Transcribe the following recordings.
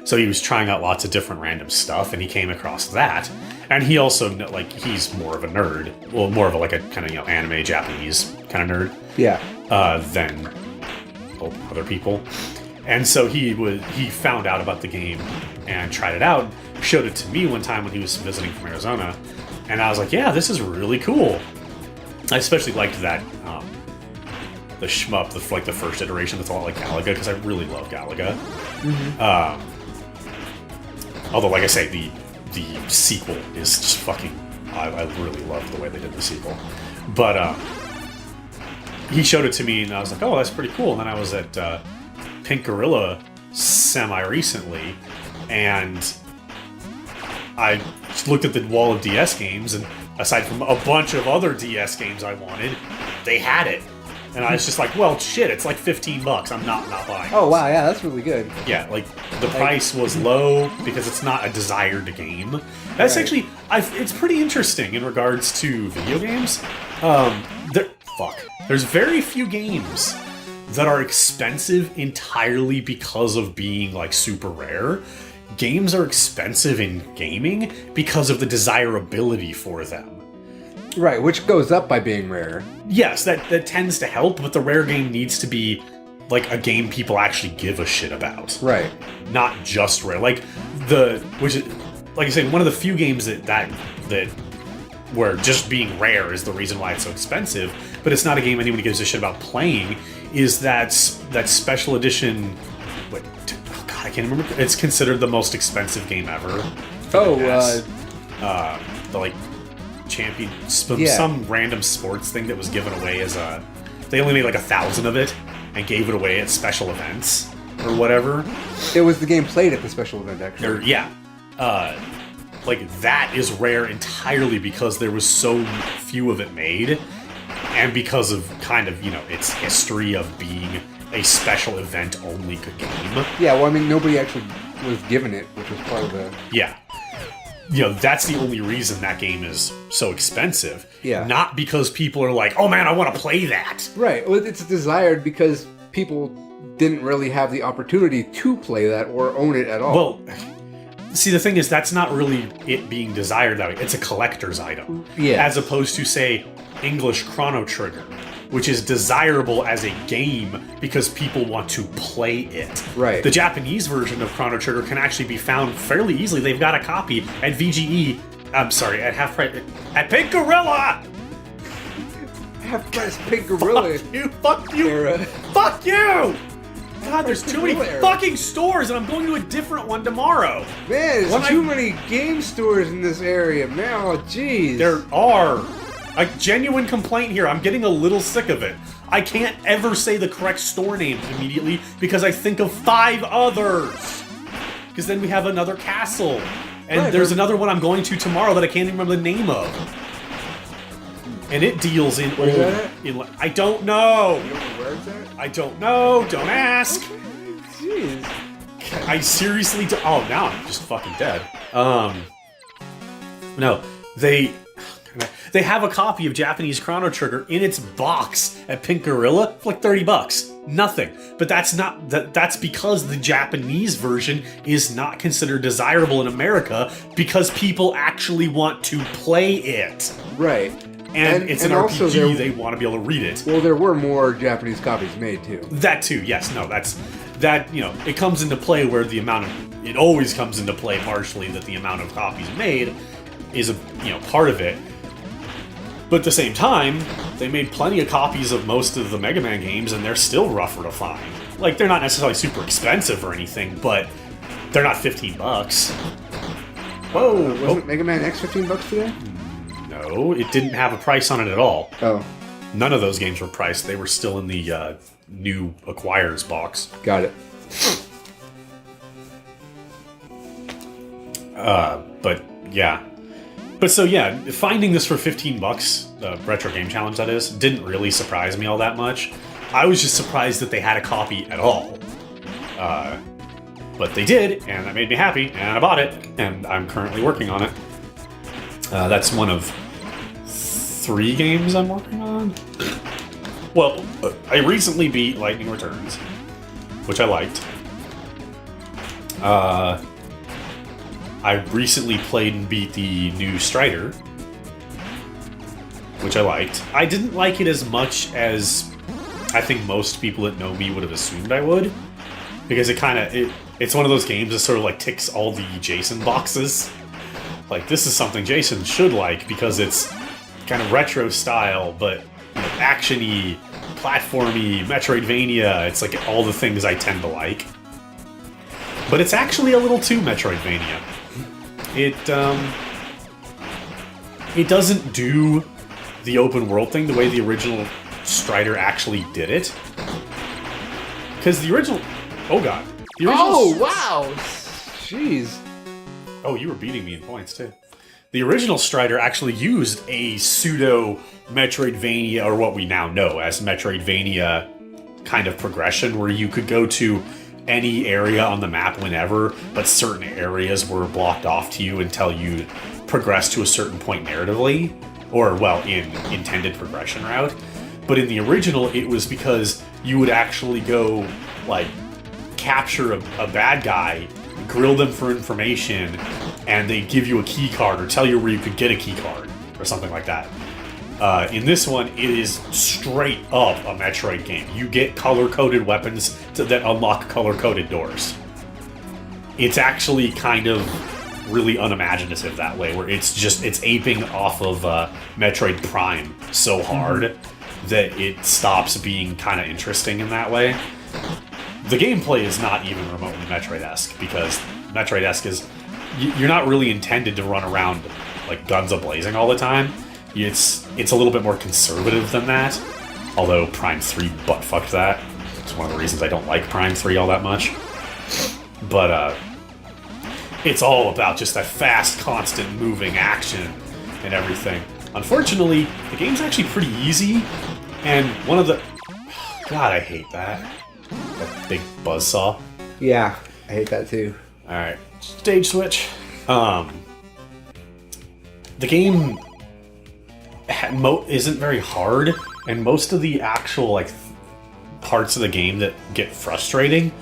So he was trying out lots of different random stuff, and he came across that. And he also, like, he's more of a nerd. Well, more of a, like, a kind of, anime, Japanese kind of nerd. Yeah. Than other people. And so he found out about the game and tried it out, showed it to me one time when he was visiting from Arizona, and I was like, yeah, this is really cool. I especially liked that, the shmup, the first iteration that's a lot like Galaga, because I really love Galaga. Mm-hmm. Although, like I say, the sequel is just fucking... I really love the way they did the sequel. But, he showed it to me, and I was like, oh, that's pretty cool. And then I was at Pink Gorilla semi-recently, and I looked at the wall of DS games, and aside from a bunch of other DS games I wanted, they had it. And I was just like, well, shit, it's like $15. I'm not buying it. Oh, wow, yeah, that's really good. Yeah, like, the price was low because it's not a desired game. That's actually... it's pretty interesting in regards to video games. There's very few games that are expensive entirely because of being, like, super rare. Games are expensive in gaming because of the desirability for them. Right, which goes up by being rare. Yes, that tends to help, but the rare game needs to be, like, a game people actually give a shit about. Right. Not just rare. Like, which is, like I said, one of the few games that where just being rare is the reason why it's so expensive, but it's not a game anyone gives a shit about playing, is that special edition... Oh god, I can't remember. It's considered the most expensive game ever. The, like, champion... Some random sports thing that was given away as a... They only made like 1,000 of it, and gave it away at special events, or whatever. It was the game played at the special event, actually. Like, that is rare entirely because there was so few of it made, and because of kind of, its history of being a special event only game. Yeah, well, I mean, nobody actually was given it, which was part of the... Yeah. That's the only reason that game is so expensive. Yeah. Not because people are like, oh man, I want to play that. Right. Well, it's desired because people didn't really have the opportunity to play that or own it at all. Well... See, the thing is, that's not really it being desired that way. It's a collector's item. Yeah. As opposed to, say, English Chrono Trigger, which is desirable as a game because people want to play it. Right. The Japanese version of Chrono Trigger can actually be found fairly easily. They've got a copy at VGE. I'm sorry, at half price. At Pink Gorilla! Half price Pink Gorilla. Fuck you! Era. Fuck you! God, there's too many fucking stores, and I'm going to a different one tomorrow. Man, there's too many game stores in this area, man. Oh, jeez. There are. A genuine complaint here. I'm getting a little sick of it. I can't ever say the correct store name immediately because I think of 5 others. Because then we have another castle. And there's another one I'm going to tomorrow that I can't even remember the name of. And it deals in Where's that at? I don't know. You don't know where it's at? I don't know. Don't ask. Okay. Jeez. I seriously do. Oh, now I'm just fucking dead. No, they have a copy of Japanese Chrono Trigger in its box at Pink Gorilla for like $30. Nothing. But that's because the Japanese version is not considered desirable in America because people actually want to play it. Right. And it's an RPG, they want to be able to read it. Well, there were more Japanese copies made, too. That, too, yes. No, it comes into play where it always comes into play partially that the amount of copies made is part of it. But at the same time, they made plenty of copies of most of the Mega Man games, and they're still rougher to find. Like, they're not necessarily super expensive or anything, but they're not $15. Whoa! Wasn't Mega Man X $15 today? No, it didn't have a price on it at all. Oh. None of those games were priced. They were still in the new Acquires box. Got it. But, yeah. But so, yeah, finding this for $15, the Retro Game Challenge, that is, didn't really surprise me all that much. I was just surprised that they had a copy at all. But they did, and that made me happy, and I bought it, and I'm currently working on it. That's one of 3 games I'm working on. Well, I recently beat Lightning Returns, which I liked. I recently played and beat the new Strider, which I liked. I didn't like it as much as I think most people that know me would have assumed I would, because it's one of those games that sort of like ticks all the Jason boxes. Like, this is something Jason should like because it's kind of retro style, but action-y, platformy, Metroidvania. It's like all the things I tend to like. But it's actually a little too Metroidvania. It doesn't do the open world thing the way the original Strider actually did it. Because the original... Oh, God. The original Oh, wow! Jeez. Oh, you were beating me in points, too. The original Strider actually used a pseudo-Metroidvania, or what we now know as Metroidvania kind of progression, where you could go to any area on the map whenever, but certain areas were blocked off to you until you progressed to a certain point narratively, or, well, in intended progression route. But in the original, it was because you would actually go, like, capture a bad guy, grill them for information, and they give you a key card or tell you where you could get a key card or something like that. In this one, it is straight up a Metroid game. You get color-coded weapons that unlock color-coded doors. It's actually kind of really unimaginative that way, where it's aping off of Metroid Prime so hard that it stops being kind of interesting in that way. The gameplay is not even remotely Metroid-esque, because Metroid-esque is... You're not really intended to run around like guns a-blazing all the time. It's a little bit more conservative than that, although Prime 3 butt-fucked that. It's one of the reasons I don't like Prime 3 all that much. But, it's all about just that fast, constant moving action and everything. Unfortunately, the game's actually pretty easy, and one of the... God, I hate that. That big buzzsaw. Yeah, I hate that too. Alright, stage switch. The game isn't very hard, and most of the actual parts of the game that get frustrating,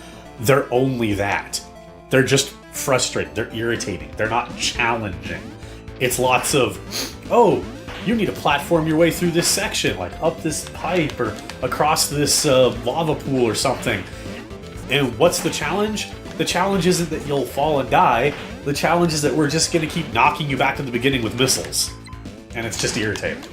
they're only that. They're just frustrating. They're irritating. They're not challenging. It's lots of, oh, you need to platform your way through this section, like up this pipe or across this lava pool or something. And what's the challenge? The challenge isn't that you'll fall and die. The challenge is that we're just going to keep knocking you back to the beginning with missiles. And it's just irritating.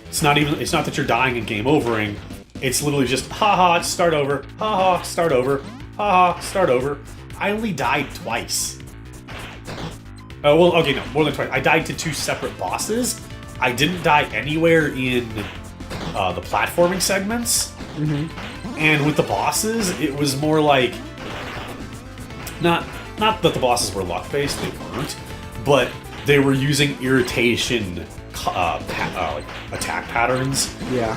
It's not that you're dying and game overing. It's literally just, haha, start over. Haha, start over. Haha, start over. I only died twice. Oh, well, okay, no, more than twice. I died to 2 separate bosses. I didn't die anywhere in the platforming segments. Mm-hmm. And with the bosses, it was more like... Not that the bosses were luck-based, they weren't, but they were using irritation attack patterns. Yeah.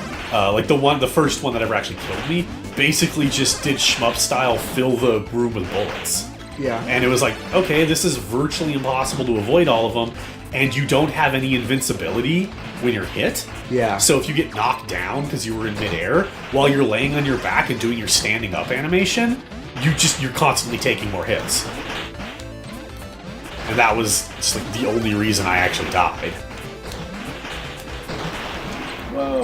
Like the first one that ever actually killed me, basically just did shmup style fill the room with bullets. Yeah. And it was like, okay, this is virtually impossible to avoid all of them, and you don't have any invincibility when you're hit. Yeah. So if you get knocked down because you were in midair, while you're laying on your back and doing your standing up animation, you're constantly taking more hits. And that was just like the only reason I actually died. Whoa!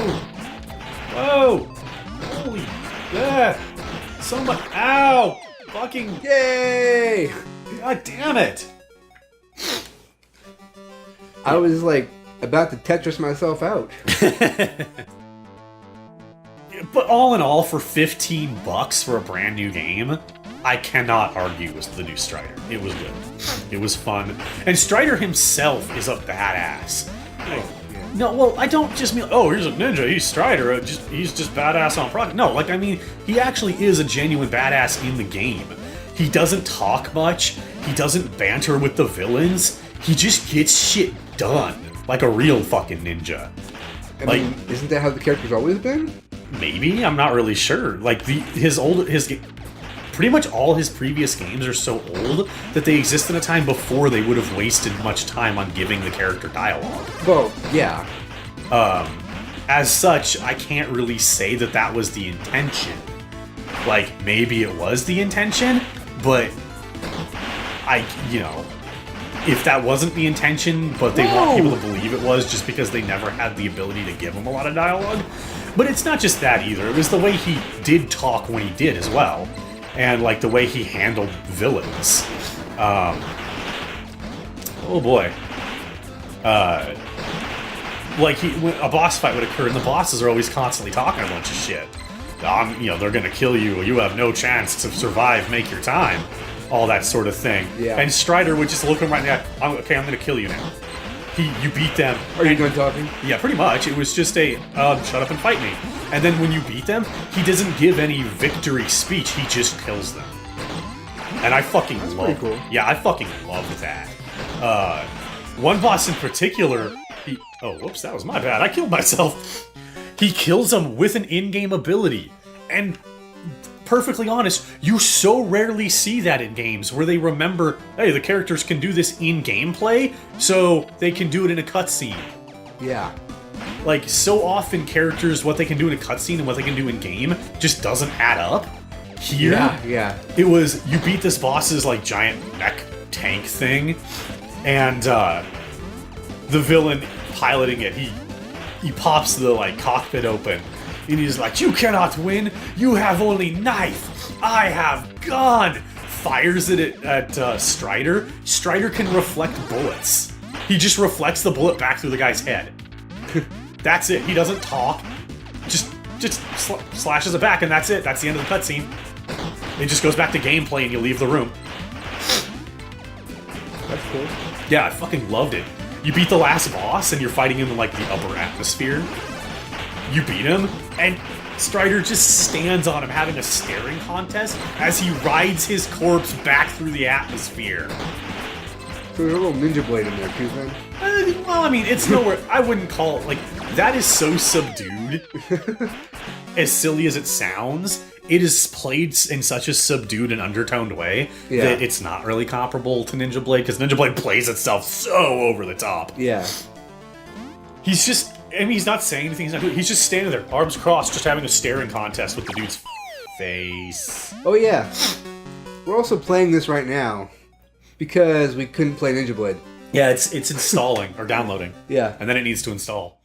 Whoa! Holy... Yeah! So much... Ow! Fucking... Yay! God damn it! I was like about to Tetris myself out. But all in all, for $15 for a brand new game, I cannot argue with the new Strider. It was good. It was fun. And Strider himself is a badass. No, well, I don't just mean, oh, here's a ninja, he's Strider, he's just badass on product. No, I mean, he actually is a genuine badass in the game. He doesn't talk much, he doesn't banter with the villains, he just gets shit done, like a real fucking ninja. I mean, isn't that how the character's always been? Maybe, I'm not really sure. Pretty much all his previous games are so old that they exist in a time before they would have wasted much time on giving the character dialogue. Well, yeah. As such, I can't really say that was the intention. Maybe it was the intention, but if that wasn't the intention, but they want people to believe it was just because they never had the ability to give him a lot of dialogue. But it's not just that either. It was the way he did talk when he did as well. And, like, the way he handled villains. Oh boy. When a boss fight would occur, and the bosses are always constantly talking a bunch of shit. They're gonna kill you, you have no chance to survive, make your time. All that sort of thing. Yeah. And Strider would just look him right in the eye. I'm gonna kill you now. You beat them. Are you done talking? Yeah, pretty much. It was just a, shut up and fight me. And then when you beat them, he doesn't give any victory speech, he just kills them. And I fucking love it. Cool. Yeah, I fucking love that. One boss in particular, whoops, that was my bad. I killed myself. He kills them with an in-game ability. And perfectly honest, you so rarely see that in games where they remember, hey, the characters can do this in gameplay, so they can do it in a cutscene. Yeah. Like, so often characters, what they can do in a cutscene and what they can do in game just doesn't add up. Here, yeah. It was, you beat this boss's, like, giant mech tank thing, and the villain piloting it, he pops the, like, cockpit open, and he's like, you cannot win, you have only knife, I have gun! Fires it at Strider. Strider can reflect bullets. He just reflects the bullet back through the guy's head. That's it. He doesn't talk. Just slashes it back, and that's it. That's the end of the cutscene. It just goes back to gameplay, and you leave the room. That's cool. Yeah, I fucking loved it. You beat the last boss, and you're fighting him in, like, the upper atmosphere. You beat him, and Strider just stands on him having a staring contest as he rides his corpse back through the atmosphere. So there's a little Ninja Blade in there too, then? Well, I mean, it's nowhere... I wouldn't call it... Like, that is so subdued. As silly as it sounds, it is played in such a subdued and undertoned way that it's not really comparable to Ninja Blade, because Ninja Blade plays itself so over the top. Yeah. He's just... I mean, he's not saying anything. He's just standing there, arms crossed, just having a staring contest with the dude's face. Oh, yeah. We're also playing this right now because we couldn't play Ninja Blade. Yeah, it's installing or downloading. Yeah. And then it needs to install.